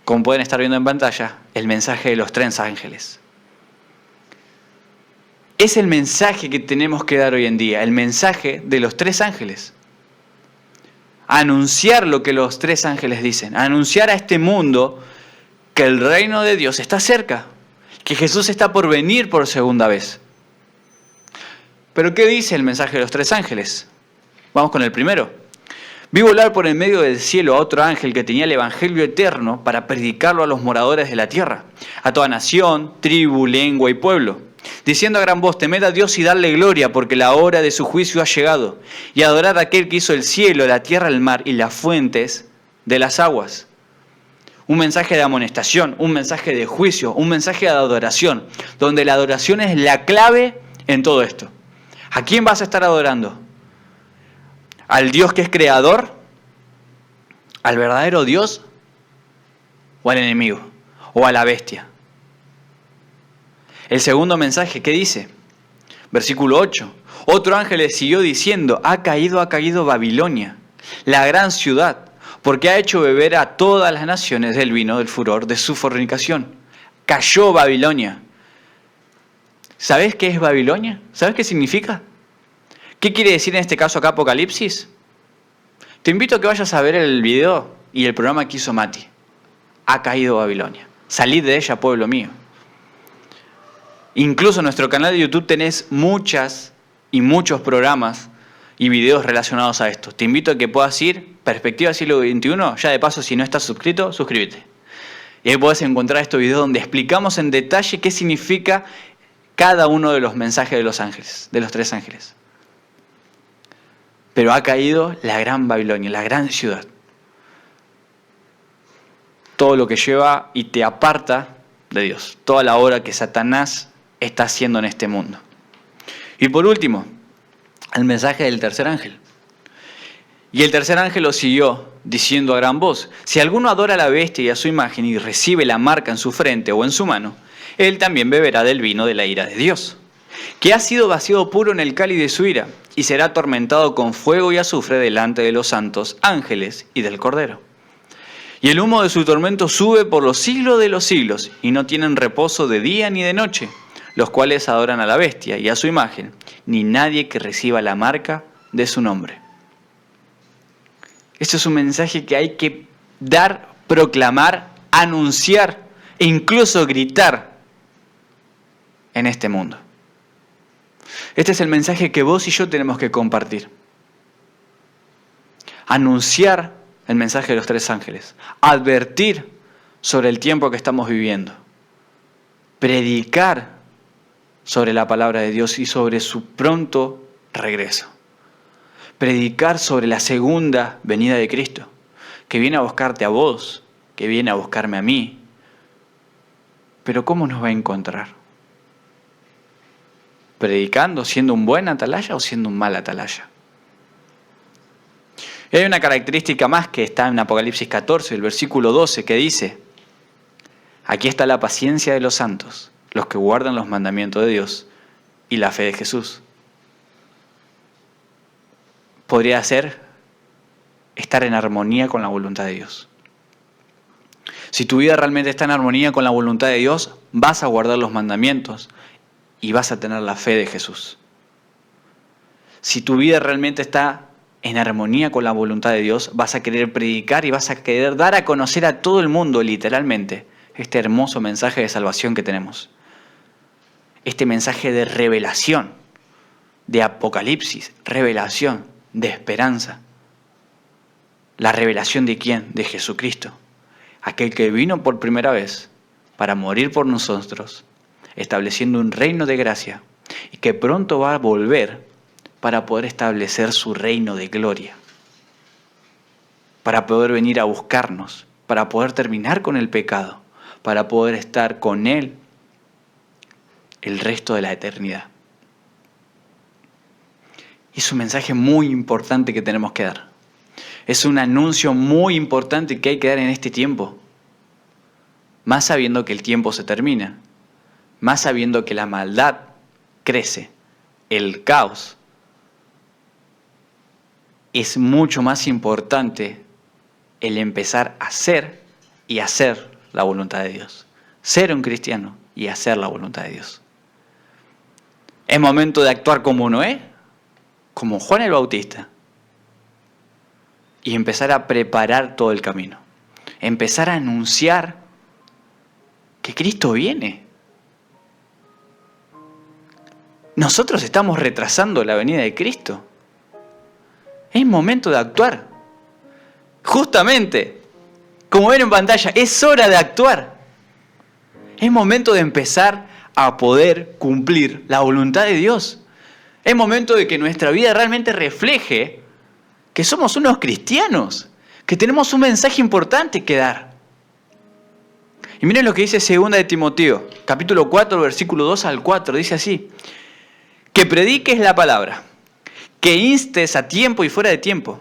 [SPEAKER 2] Como pueden estar viendo en pantalla, el mensaje de los 3 ángeles. Es el mensaje que tenemos que dar hoy en día, el mensaje de los 3 ángeles. Anunciar lo que los 3 ángeles dicen, anunciar a este mundo que el reino de Dios está cerca, que Jesús está por venir por segunda vez. ¿Pero qué dice el mensaje de los 3 ángeles? Vamos con el primero. Vi volar por el medio del cielo a otro ángel que tenía el evangelio eterno para predicarlo a los moradores de la tierra, a toda nación, tribu, lengua y pueblo, diciendo a gran voz: temed a Dios y darle gloria, porque la hora de su juicio ha llegado, y adorad a aquel que hizo el cielo, la tierra, el mar y las fuentes de las aguas. Un mensaje de amonestación, un mensaje de juicio, un mensaje de adoración, donde la adoración es la clave en todo esto. ¿A quién vas a estar adorando? ¿Al Dios que es creador? ¿Al verdadero Dios? ¿O al enemigo? ¿O a la bestia? El segundo mensaje, ¿qué dice? Versículo 8. Otro ángel le siguió diciendo: ha caído Babilonia, la gran ciudad, porque ha hecho beber a todas las naciones del vino del furor de su fornicación. Cayó Babilonia. ¿Sabes qué es Babilonia? ¿Sabes qué significa? ¿Qué quiere decir en este caso acá Apocalipsis? Te invito a que vayas a ver el video y el programa que hizo Mati. Ha caído Babilonia. Salid de ella, pueblo mío. Incluso en nuestro canal de YouTube tenés muchos programas y videos relacionados a esto. Te invito a que puedas ir, Perspectiva Siglo XXI, ya de paso, si no estás suscrito, suscríbete. Y ahí podés encontrar estos videos donde explicamos en detalle qué significa cada uno de los mensajes de los ángeles, de los 3 ángeles. Pero ha caído la gran Babilonia, la gran ciudad. Todo lo que lleva y te aparta de Dios. Toda la obra que Satanás está haciendo en este mundo. Y por último, el mensaje del tercer ángel. Y el tercer ángel lo siguió, diciendo a gran voz: si alguno adora a la bestia y a su imagen y recibe la marca en su frente o en su mano, él también beberá del vino de la ira de Dios, que ha sido vaciado puro en el cáliz de su ira, y será atormentado con fuego y azufre delante de los santos ángeles y del Cordero. Y el humo de su tormento sube por los siglos de los siglos, y no tienen reposo de día ni de noche, los cuales adoran a la bestia y a su imagen, ni nadie que reciba la marca de su nombre. Este es un mensaje que hay que dar, proclamar, anunciar e incluso gritar en este mundo. Este es el mensaje que vos y yo tenemos que compartir. Anunciar el mensaje de los 3 ángeles. Advertir sobre el tiempo que estamos viviendo. Predicar sobre la palabra de Dios y sobre su pronto regreso. Predicar sobre la segunda venida de Cristo, que viene a buscarte a vos, que viene a buscarme a mí. Pero ¿cómo nos va a encontrar? ¿Predicando, siendo un buen atalaya o siendo un mal atalaya? Y hay una característica más que está en Apocalipsis 14, el versículo 12, que dice: aquí está la paciencia de los santos, los que guardan los mandamientos de Dios y la fe de Jesús. Podría ser estar en armonía con la voluntad de Dios. Si tu vida realmente está en armonía con la voluntad de Dios, vas a guardar los mandamientos y vas a tener la fe de Jesús. Si tu vida realmente está en armonía con la voluntad de Dios, vas a querer predicar y vas a querer dar a conocer a todo el mundo, literalmente, este hermoso mensaje de salvación que tenemos. Este mensaje de revelación, de apocalipsis, revelación, de esperanza. ¿La revelación de quién? De Jesucristo. Aquel que vino por primera vez para morir por nosotros, estableciendo un reino de gracia y que pronto va a volver para poder establecer su reino de gloria, para poder venir a buscarnos, para poder terminar con el pecado, para poder estar con Él el resto de la eternidad. Es un mensaje muy importante que tenemos que dar. Es un anuncio muy importante que hay que dar en este tiempo. Más sabiendo que el tiempo se termina, más sabiendo que la maldad crece, el caos. Es mucho más importante el empezar a ser y hacer la voluntad de Dios. Ser un cristiano y hacer la voluntad de Dios. Es momento de actuar como Noé, como Juan el Bautista. Y empezar a preparar todo el camino. Empezar a anunciar que Cristo viene. Nosotros estamos retrasando la venida de Cristo. Es momento de actuar. Justamente, como ven en pantalla, es hora de actuar. Es momento de empezar a poder cumplir la voluntad de Dios. Es momento de que nuestra vida realmente refleje que somos unos cristianos, que tenemos un mensaje importante que dar. Y miren lo que dice 2 de Timoteo, capítulo 4, versículo 2 al 4, dice así: que prediques la palabra, que instes a tiempo y fuera de tiempo,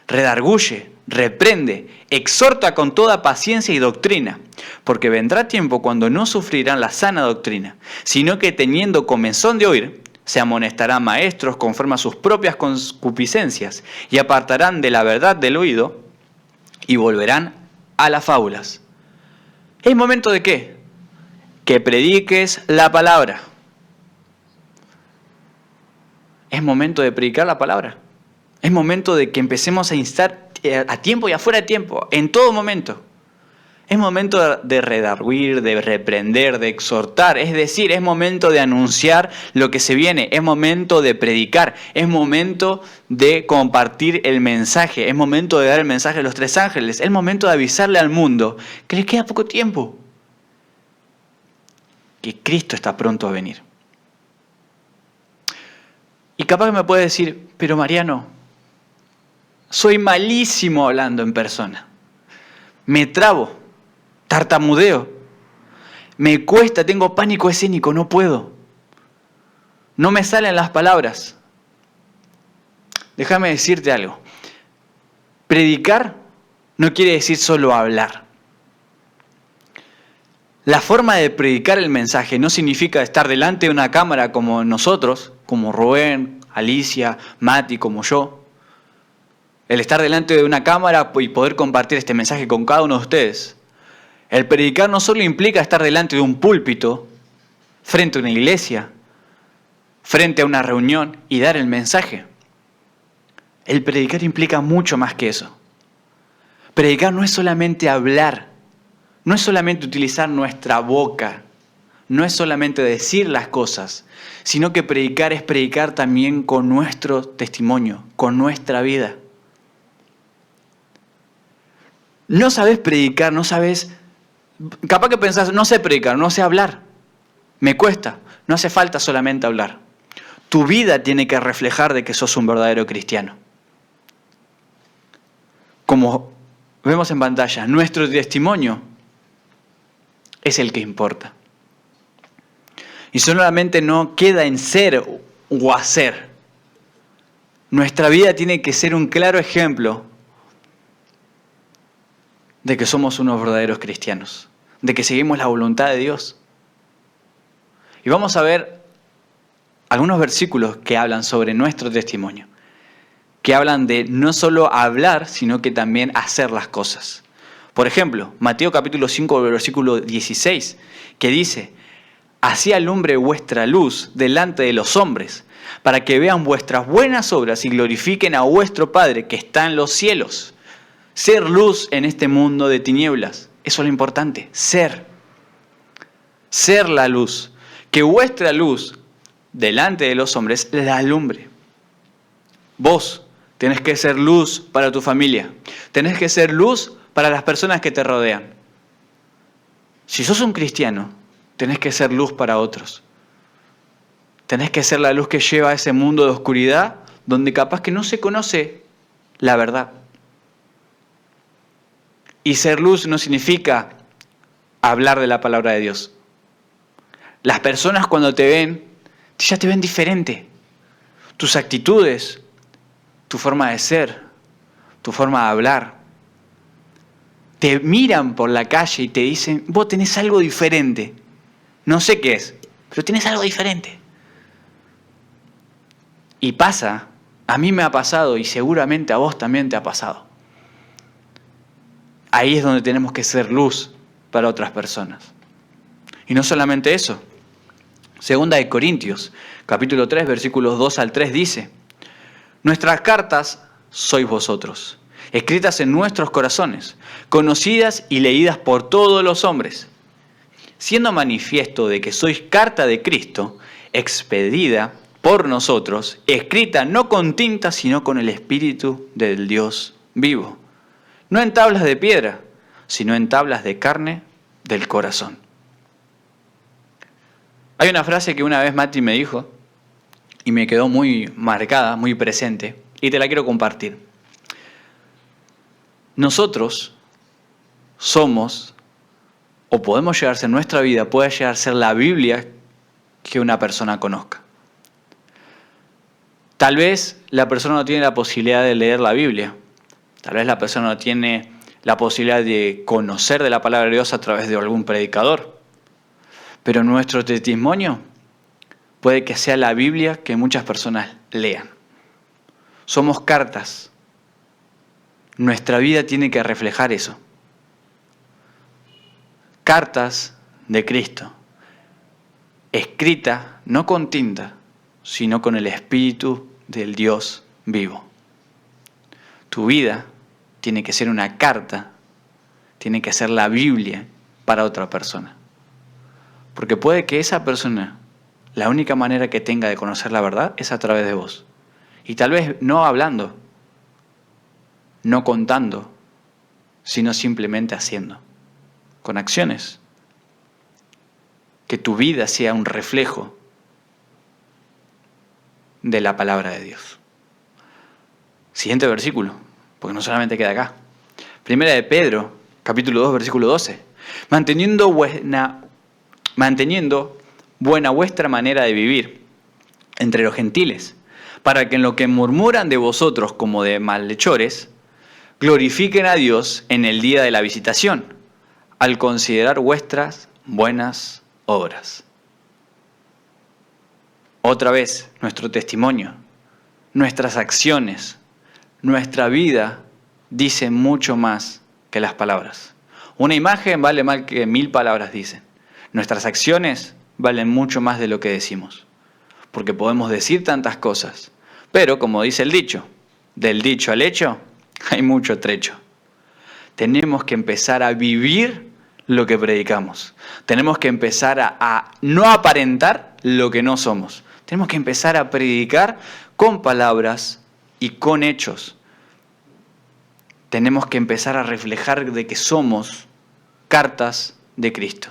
[SPEAKER 2] redarguye, reprende, exhorta con toda paciencia y doctrina, porque vendrá tiempo cuando no sufrirán la sana doctrina, sino que teniendo comezón de oír, se amonestarán maestros conforme a sus propias concupiscencias y apartarán de la verdad del oído y volverán a las fábulas. ¿Es momento de qué? Que prediques la palabra. Es momento de predicar la palabra. Es momento de que empecemos a instar a tiempo y afuera de tiempo, en todo momento. Es momento de redarguir, de reprender, de exhortar. Es decir, es momento de anunciar lo que se viene. Es momento de predicar. Es momento de compartir el mensaje. Es momento de dar el mensaje a los 3 ángeles. Es momento de avisarle al mundo que le queda poco tiempo. Que Cristo está pronto a venir. Y capaz que me puede decir, pero Mariano, soy malísimo hablando en persona. Me trabo. Tartamudeo, me cuesta, tengo pánico escénico, no puedo. No me salen las palabras. Déjame decirte algo. Predicar no quiere decir solo hablar. La forma de predicar el mensaje no significa estar delante de una cámara como nosotros, como Rubén, Alicia, Mati, como yo. El estar delante de una cámara y poder compartir este mensaje con cada uno de ustedes. El predicar no solo implica estar delante de un púlpito, frente a una iglesia, frente a una reunión y dar el mensaje. El predicar implica mucho más que eso. Predicar no es solamente hablar, no es solamente utilizar nuestra boca, no es solamente decir las cosas, sino que predicar es predicar también con nuestro testimonio, con nuestra vida. No sabes predicar, no sabes... Capaz que pensás, no sé predicar, no sé hablar. Me cuesta. No hace falta solamente hablar. Tu vida tiene que reflejar de que sos un verdadero cristiano. Como vemos en pantalla, nuestro testimonio es el que importa. Y solamente no queda en ser o hacer. Nuestra vida tiene que ser un claro ejemplo de que somos unos verdaderos cristianos, de que seguimos la voluntad de Dios. Y vamos a ver algunos versículos que hablan sobre nuestro testimonio, que hablan de no solo hablar, sino que también hacer las cosas. Por ejemplo, Mateo capítulo 5, versículo 16, que dice: así alumbre vuestra luz delante de los hombres, para que vean vuestras buenas obras y glorifiquen a vuestro Padre que está en los cielos. Ser luz en este mundo de tinieblas. Eso es lo importante, ser la luz. Que vuestra luz delante de los hombres la alumbre. Vos tenés que ser luz para tu familia. Tenés que ser luz para las personas que te rodean. Si sos un cristiano, tenés que ser luz para otros. Tenés que ser la luz que lleva a ese mundo de oscuridad donde capaz que no se conoce la verdad. Y ser luz no significa hablar de la palabra de Dios. Las personas cuando te ven, ya te ven diferente. Tus actitudes, tu forma de ser, tu forma de hablar. Te miran por la calle y te dicen, vos tenés algo diferente. No sé qué es, pero tenés algo diferente. Y pasa, a mí me ha pasado y seguramente a vos también te ha pasado. Ahí es donde tenemos que ser luz para otras personas. Y no solamente eso. Segunda de Corintios, capítulo 3, versículos 2 al 3 dice: nuestras cartas sois vosotros, escritas en nuestros corazones, conocidas y leídas por todos los hombres, siendo manifiesto de que sois carta de Cristo, expedida por nosotros, escrita no con tinta, sino con el Espíritu del Dios vivo, no en tablas de piedra, sino en tablas de carne del corazón. Hay una frase que una vez Mati me dijo y me quedó muy marcada, muy presente, y te la quiero compartir. Nosotros somos, o podemos llegar a ser, nuestra vida puede llegar a ser la Biblia que una persona conozca. Tal vez la persona no tiene la posibilidad de leer la Biblia. Tal vez la persona no tiene la posibilidad de conocer de la palabra de Dios a través de algún predicador. Pero nuestro testimonio puede que sea la Biblia que muchas personas lean. Somos cartas. Nuestra vida tiene que reflejar eso. Cartas de Cristo. Escrita no con tinta, sino con el Espíritu del Dios vivo. Tu vida tiene que ser una carta, tiene que ser la Biblia para otra persona. Porque puede que esa persona, la única manera que tenga de conocer la verdad es a través de vos. Y tal vez no hablando, no contando, sino simplemente haciendo, con acciones. Que tu vida sea un reflejo de la palabra de Dios. Siguiente versículo, porque no solamente queda acá. Primera de Pedro, capítulo 2, versículo 12. Manteniendo buena vuestra manera de vivir entre los gentiles, para que en lo que murmuran de vosotros como de malhechores, glorifiquen a Dios en el día de la visitación, al considerar vuestras buenas obras. Otra vez, nuestro testimonio, nuestras acciones, nuestra vida dice mucho más que las palabras. Una imagen vale más que 1000 palabras dicen. Nuestras acciones valen mucho más de lo que decimos. Porque podemos decir tantas cosas. Pero, como dice el dicho, del dicho al hecho hay mucho trecho. Tenemos que empezar a vivir lo que predicamos. Tenemos que empezar a no aparentar lo que no somos. Tenemos que empezar a predicar con palabras y con hechos. Tenemos que empezar a reflejar de que somos cartas de Cristo.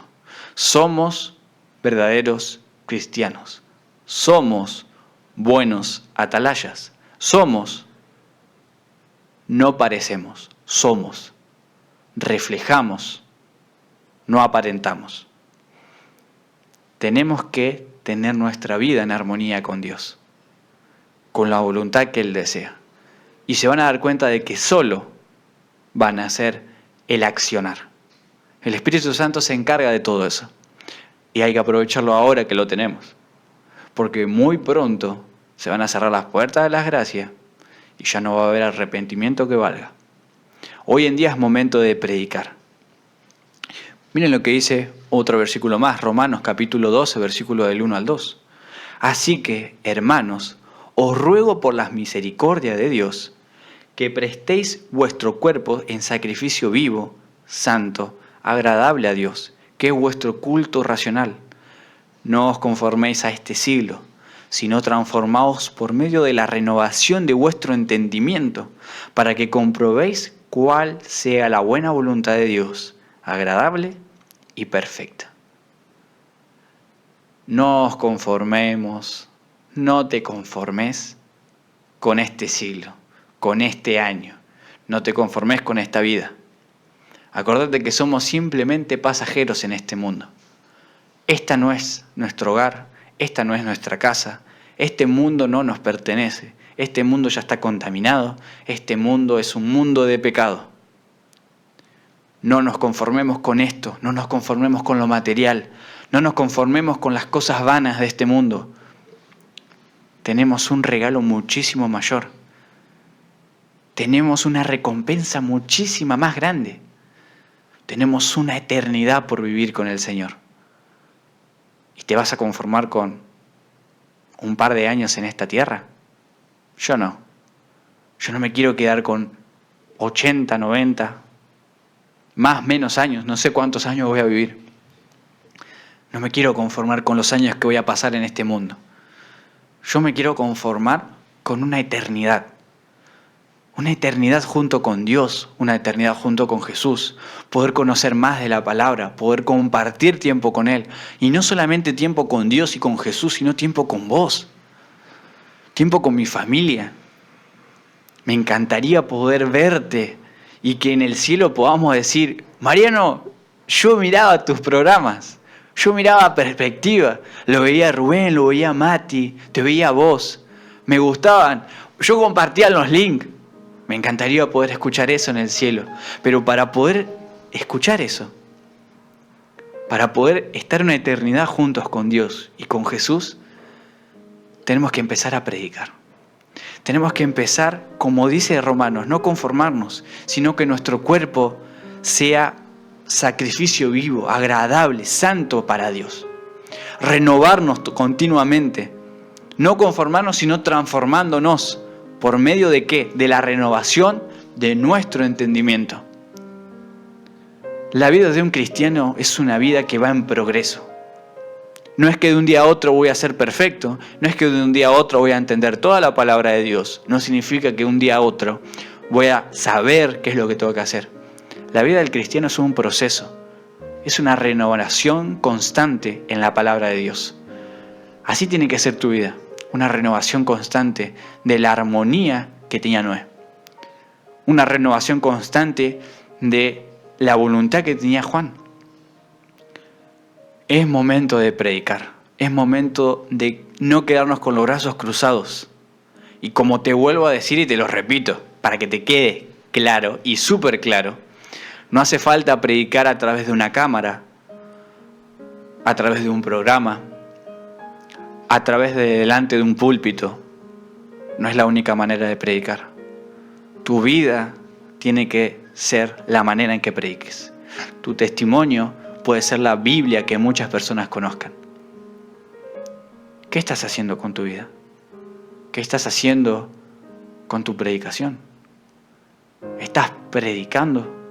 [SPEAKER 2] Somos verdaderos cristianos. Somos buenos atalayas. Somos, no parecemos, somos. Reflejamos, no aparentamos. Tenemos que tener nuestra vida en armonía con Dios, con la voluntad que Él desea. Y se van a dar cuenta de que solo van a hacer el accionar. El Espíritu Santo se encarga de todo eso. Y hay que aprovecharlo ahora que lo tenemos. Porque muy pronto se van a cerrar las puertas de las gracias y ya no va a haber arrepentimiento que valga. Hoy en día es momento de predicar. Miren lo que dice otro versículo más, Romanos capítulo 12, versículo del 1 al 2. Así que, hermanos, os ruego por las misericordias de Dios, que prestéis vuestro cuerpo en sacrificio vivo, santo, agradable a Dios, que es vuestro culto racional. No os conforméis a este siglo, sino transformaos por medio de la renovación de vuestro entendimiento, para que comprobéis cuál sea la buena voluntad de Dios, agradable y perfecta. No os conformemos, no te conformes con este siglo, con este año. No te conformes con esta vida. Acordate que somos simplemente pasajeros en este mundo. Esta no es nuestro hogar, esta no es nuestra casa, este mundo no nos pertenece, este mundo ya está contaminado, este mundo es un mundo de pecado. No nos conformemos con esto, no nos conformemos con lo material, no nos conformemos con las cosas vanas de este mundo. Tenemos un regalo muchísimo mayor. Tenemos una recompensa muchísima más grande. Tenemos una eternidad por vivir con el Señor. ¿Y te vas a conformar con un par de años en esta tierra? Yo no. Yo no me quiero quedar con 80, 90, más, menos años. No sé cuántos años voy a vivir. No me quiero conformar con los años que voy a pasar en este mundo. Yo me quiero conformar con una eternidad. Una eternidad junto con Dios, una eternidad junto con Jesús, poder conocer más de la palabra, poder compartir tiempo con Él. Y no solamente tiempo con Dios y con Jesús, sino tiempo con vos, tiempo con mi familia. Me encantaría poder verte y que en el cielo podamos decir, Mariano, yo miraba tus programas, yo miraba Perspectiva, lo veía a Rubén, lo veía a Mati, te veía a vos, me gustaban, yo compartía los links. Me encantaría poder escuchar eso en el cielo, pero para poder escuchar eso, para poder estar una eternidad juntos con Dios y con Jesús, tenemos que empezar a predicar. Tenemos que empezar, como dice Romanos, no conformarnos, sino que nuestro cuerpo sea sacrificio vivo, agradable, santo para Dios. Renovarnos continuamente, no conformarnos, sino transformándonos. ¿Por medio de qué? De la renovación de nuestro entendimiento. La vida de un cristiano es una vida que va en progreso. No es que de un día a otro voy a ser perfecto, no es que de un día a otro voy a entender toda la palabra de Dios. No significa que un día a otro voy a saber qué es lo que tengo que hacer. La vida del cristiano es un proceso, es una renovación constante en la palabra de Dios. Así tiene que ser tu vida. Una renovación constante de la armonía que tenía Noé. Una renovación constante de la voluntad que tenía Juan. Es momento de predicar. Es momento de no quedarnos con los brazos cruzados. Y como te vuelvo a decir y te lo repito, para que te quede claro y súper claro, no hace falta predicar a través de una cámara, a través de un programa, a través de delante de un púlpito. No es la única manera de predicar. Tu vida tiene que ser la manera en que prediques. Tu testimonio puede ser la Biblia que muchas personas conozcan. ¿Qué estás haciendo con tu vida? ¿Qué estás haciendo con tu predicación? ¿Estás predicando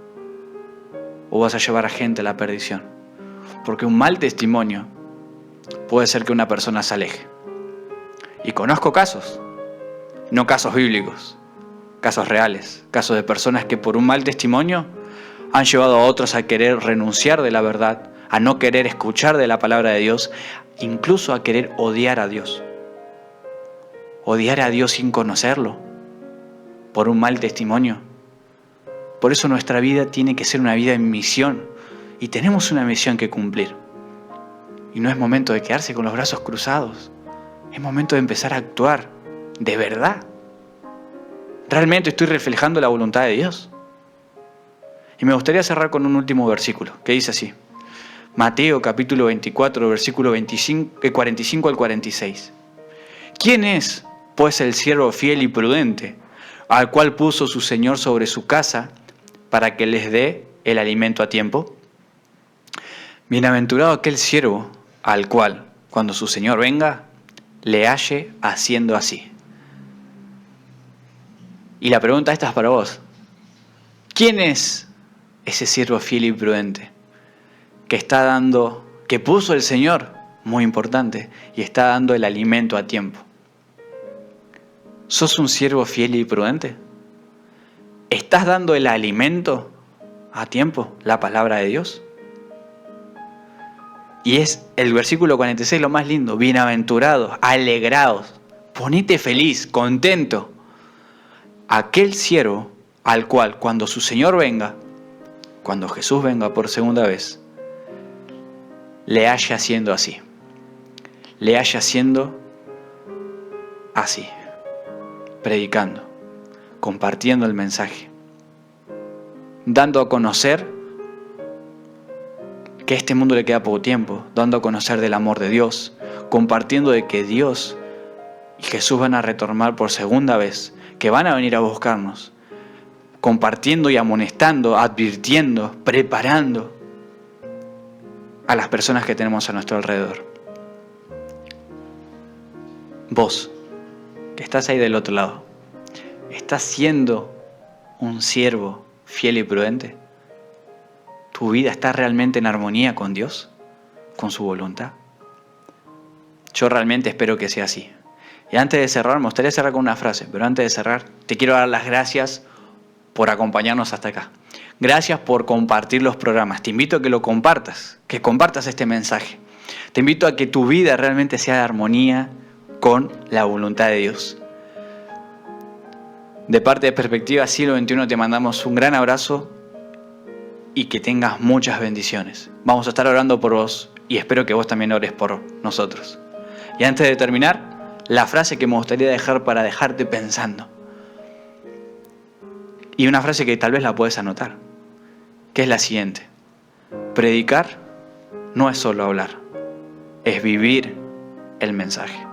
[SPEAKER 2] o vas a llevar a gente a la perdición? Porque un mal testimonio puede ser que una persona se aleje. Y conozco casos, no casos bíblicos, casos reales, casos de personas que por un mal testimonio han llevado a otros a querer renunciar de la verdad, a no querer escuchar de la palabra de Dios, incluso a querer odiar a Dios. Odiar a Dios sin conocerlo, por un mal testimonio. Por eso nuestra vida tiene que ser una vida en misión, y tenemos una misión que cumplir. Y no es momento de quedarse con los brazos cruzados. Es momento de empezar a actuar de verdad. ¿Realmente estoy reflejando la voluntad de Dios? Y me gustaría cerrar con un último versículo, que dice así. Mateo capítulo 24, versículo 45 al 46. ¿Quién es, pues, el siervo fiel y prudente, al cual puso su Señor sobre su casa, para que les dé el alimento a tiempo? Bienaventurado aquel siervo al cual, cuando su Señor venga, le halle haciendo así. Y la pregunta esta es para vos. ¿Quién es ese siervo fiel y prudente que está dando, que puso el Señor, muy importante, y está dando el alimento a tiempo? ¿Sos un siervo fiel y prudente? ¿Estás dando el alimento a tiempo, la palabra de Dios? Y es el versículo 46 lo más lindo. Bienaventurados, alegrados, ponete feliz, contento. Aquel siervo al cual cuando su Señor venga, cuando Jesús venga por segunda vez, le haya haciendo así. Le haya haciendo así. Predicando, compartiendo el mensaje, dando a conocer que a este mundo le queda poco tiempo, dando a conocer del amor de Dios, compartiendo de que Dios y Jesús van a retornar por segunda vez, que van a venir a buscarnos, compartiendo y amonestando, advirtiendo, preparando a las personas que tenemos a nuestro alrededor. Vos, que estás ahí del otro lado, ¿estás siendo un siervo fiel y prudente? ¿Tu vida está realmente en armonía con Dios? ¿Con su voluntad? Yo realmente espero que sea así. Y antes de cerrar, me gustaría cerrar con una frase, pero antes de cerrar, te quiero dar las gracias por acompañarnos hasta acá. Gracias por compartir los programas. Te invito a que lo compartas, que compartas este mensaje. Te invito a que tu vida realmente sea de armonía con la voluntad de Dios. De parte de Perspectiva Siglo XXI te mandamos un gran abrazo y que tengas muchas bendiciones. Vamos a estar orando por vos y espero que vos también ores por nosotros. Y antes de terminar, la frase que me gustaría dejar para dejarte pensando. Y una frase que tal vez la puedes anotar, que es la siguiente. Predicar no es solo hablar, es vivir el mensaje.